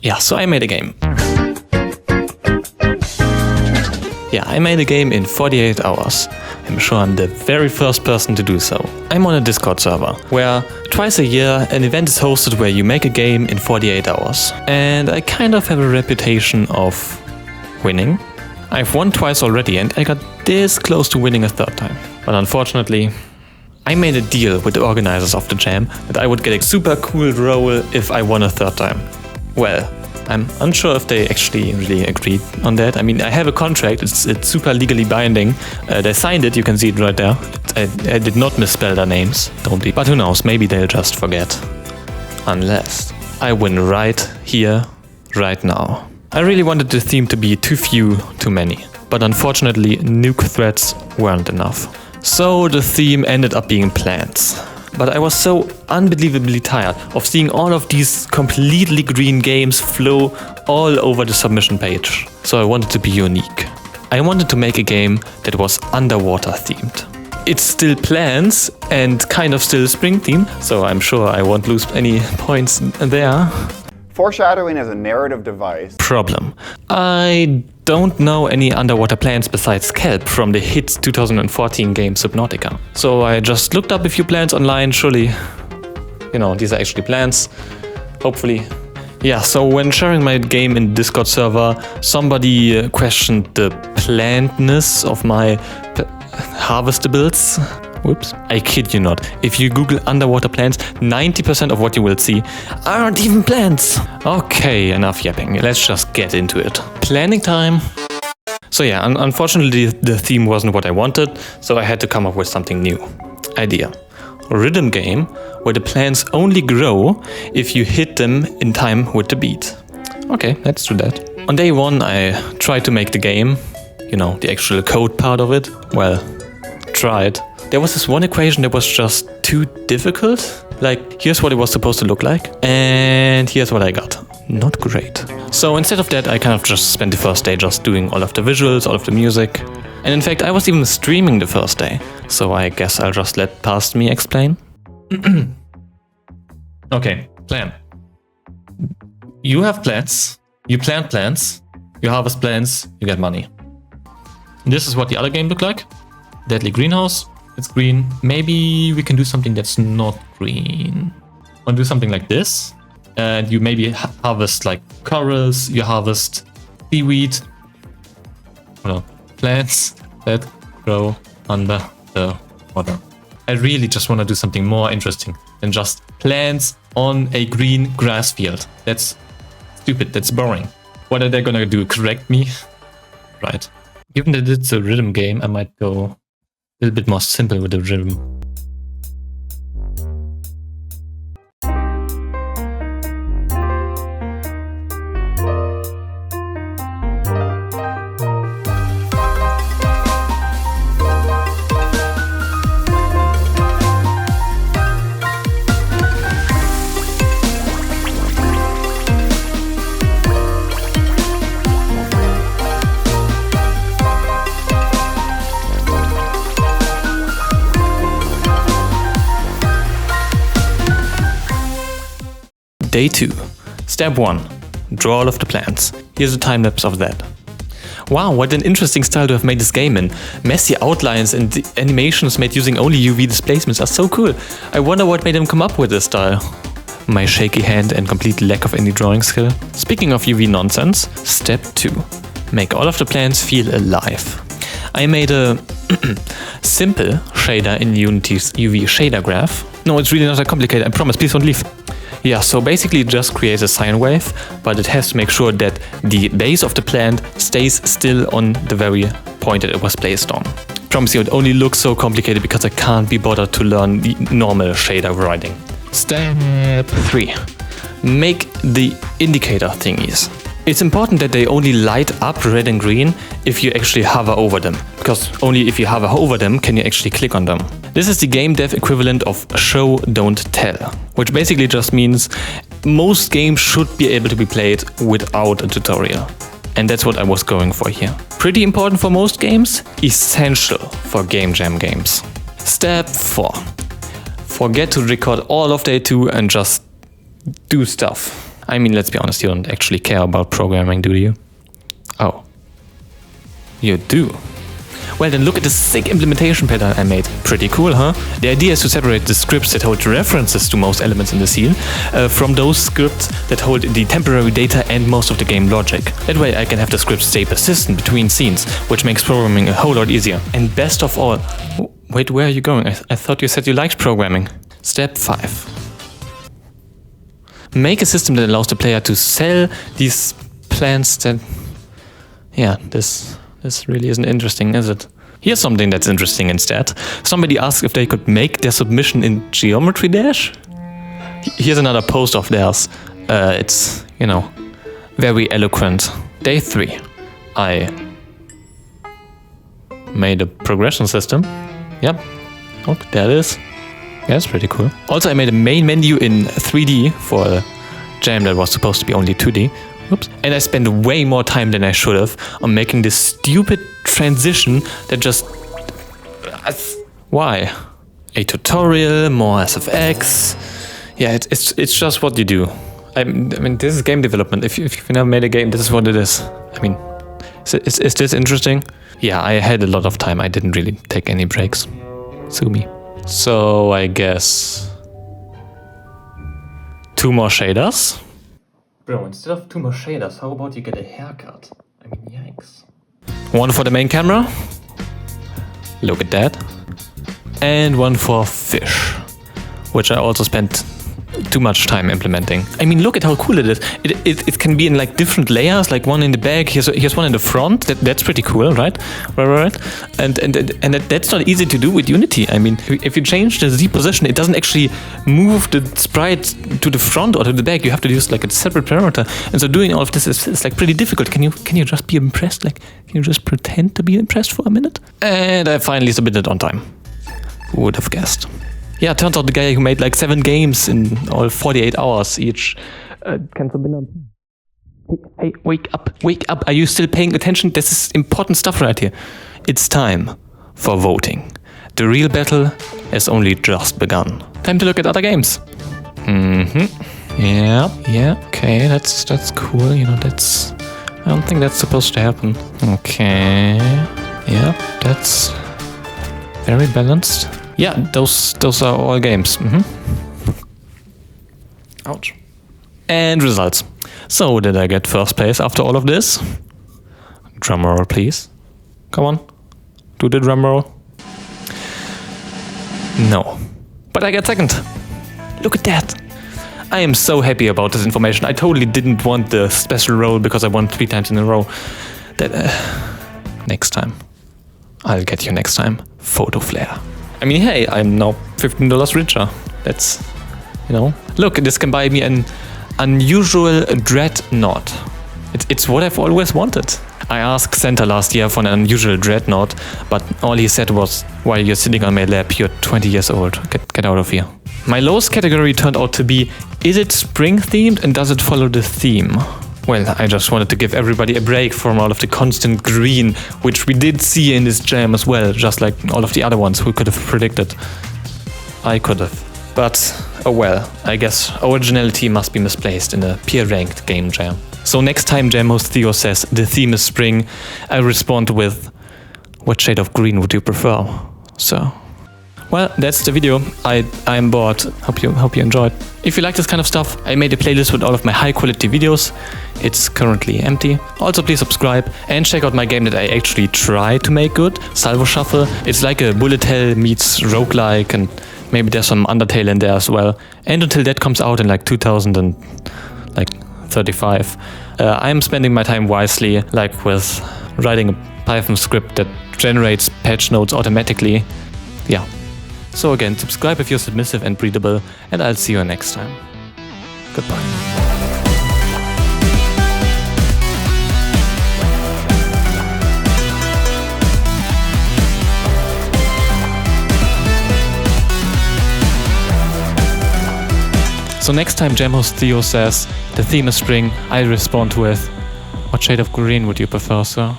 Yeah, so I made a game. Yeah, I made a game in 48 hours. I'm sure I'm the very first person to do so. I'm on a Discord server, where twice a year an event is hosted where you make a game in 48 hours. And I kind of have a reputation of winning. I've won twice already and I got this close to winning a third time. But unfortunately, I made a deal with the organizers of the jam that I would get a super cool role if I won a third time. Well, I'm unsure if they actually really agreed on that. I mean, I have a contract, it's super legally binding. They signed it, you can see it right there. I did not misspell their names, don't be. But who knows, maybe they'll just forget. Unless I win right here, right now. I really wanted the theme to be too few, too many. But unfortunately, nuke threats weren't enough. So the theme ended up being plants. But I was so unbelievably tired of seeing all of these completely green games flow all over the submission page. So I wanted to be unique. I wanted to make a game that was underwater themed. It's still plants and kind of still spring themed, so I'm sure I won't lose any points there. Foreshadowing is a narrative device. Problem. I don't know any underwater plants besides kelp from the hit 2014 game Subnautica. So I just looked up a few plants online, surely, you know, these are actually plants, hopefully. Yeah, so when sharing my game in Discord server, somebody questioned the plantness of my harvestables. Whoops. I kid you not. If you Google underwater plants, 90% of what you will see aren't even plants. Okay, enough yapping. Let's just get into it. Planning time. So yeah, unfortunately the theme wasn't what I wanted, so I had to come up with something new. Idea. A rhythm game where the plants only grow if you hit them in time with the beat. Okay, let's do that. On day one, I tried to make the game. You know, the actual code part of it. Well, tried. There was this one equation that was just too difficult. Like, here's what it was supposed to look like, and here's what I got. Not great. So instead of that, I kind of just spent the first day just doing all of the visuals, all of the music. And in fact, I was even streaming the first day. So I guess I'll just let past me explain. Okay, plan. You have plants, you plant plants, you harvest plants, you get money. This is what the other game looked like. Deadly greenhouse. It's green. Maybe we can do something that's not green. Or do something like this. And you maybe harvest like corals, you harvest seaweed. Well, plants that grow under the water. I really just want to do something more interesting than just plants on a green grass field. That's stupid, that's boring. What are they gonna do, correct me? Right. Given that it's a rhythm game, I might go a little bit more simple with the rhythm. Day 2. Step 1. Draw all of the plants. Here's a time lapse of that. Wow, what an interesting style to have made this game in. Messy outlines and the animations made using only UV displacements are so cool. I wonder what made them come up with this style. My shaky hand and complete lack of any drawing skill. Speaking of UV nonsense, step 2. Make all of the plants feel alive. I made a simple shader in Unity's UV shader graph. No, it's really not that complicated, I promise, please don't leave. Yeah, so basically it just creates a sine wave, but it has to make sure that the base of the plant stays still on the very point that it was placed on. Promise you, it only looks so complicated because I can't be bothered to learn the normal shader writing. Step 3. Make the indicator thingies. It's important that they only light up red and green if you actually hover over them, because only if you hover over them can you actually click on them. This is the game dev equivalent of show, don't tell, which basically just means most games should be able to be played without a tutorial. And that's what I was going for here. Pretty important for most games, essential for game jam games. Step 4. Forget to record all of day 2 and just do stuff. I mean, let's be honest, you don't actually care about programming, do you? Oh. You do. Well, then look at the sick implementation pattern I made. Pretty cool, huh? The idea is to separate the scripts that hold references to most elements in the scene from those scripts that hold the temporary data and most of the game logic. That way I can have the scripts stay persistent between scenes, which makes programming a whole lot easier. And best of all... Wait, where are you going? I thought you said you liked programming. Step 5. Make a system that allows the player to sell these plants that... Yeah, this really isn't interesting, is it? Here's something that's interesting instead. Somebody asked if they could make their submission in Geometry Dash. Here's another post of theirs. It's, you know, very eloquent. Day 3. I made a progression system. Yep. Look, there it is. Yeah, it's pretty cool. Also, I made a main menu in 3D for a jam that was supposed to be only 2D. Oops. And I spent way more time than I should have on making this stupid transition that just... Why? A tutorial, more SFX... Yeah, it's just what you do. I mean, this is game development. If you've never made a game, this is what it is. I mean, is this interesting? Yeah, I had a lot of time. I didn't really take any breaks. Sue me. So, I guess... 2 more shaders? Bro, instead of 2 more shaders, how about you get a haircut? I mean, yikes. 1 for the main camera. Look at that. And 1 for fish. Which I also spent too much time implementing. I mean, look at how cool it is. It can be in like different layers, like one in the back, here's one in the front. That's pretty cool, right? Right. And that's not easy to do with Unity. I mean, if you change the Z position, it doesn't actually move the sprite to the front or to the back. You have to use like a separate parameter. And so doing all of this is like pretty difficult. Can you just be impressed? Like, can you just pretend to be impressed for a minute? And I finally submitted on time. Who would have guessed? Yeah, turns out the guy who made like 7 games in all 48 hours each can submit on. Hey, wake up. Are you still paying attention? This is important stuff right here. It's time for voting. The real battle has only just begun. Time to look at other games. Yeah, okay, that's cool. You know, I don't think that's supposed to happen. Okay. Yeah, that's very balanced. Yeah, those are all games. Ouch. And results. So, did I get first place after all of this? Drum roll, please. Come on. Do the drum roll. No. But I got second. Look at that. I am so happy about this information. I totally didn't want the special role because I won 3 times in a row. Next time. I'll get you next time. Photo flare. I mean, hey, I'm now $15 richer. That's, you know. Look, this can buy me an unusual dreadnought. It's what I've always wanted. I asked Santa last year for an unusual dreadnought, but all he said was, while you're sitting on my lap, you're 20 years old. Get out of here. My lowest category turned out to be, is it spring themed and does it follow the theme? Well, I just wanted to give everybody a break from all of the constant green, which we did see in this jam as well, just like all of the other ones who could have predicted. I could have. But, oh well, I guess originality must be misplaced in a peer-ranked game jam. So next time Jam host Theo says the theme is spring, I respond with, what shade of green would you prefer? So... Well, that's the video. I'm bored. Hope you enjoyed. If you like this kind of stuff, I made a playlist with all of my high quality videos. It's currently empty. Also, please subscribe and check out my game that I actually try to make good, Salvo Shuffle. It's like a bullet hell meets roguelike, and maybe there's some Undertale in there as well. And until that comes out in like 2035, I'm spending my time wisely, like with writing a Python script that generates patch notes automatically. Yeah. So again, subscribe if you're submissive and breathable, and I'll see you next time. Goodbye. So next time Jam host Theo says, the theme is spring, I respond with, what shade of green would you prefer, sir?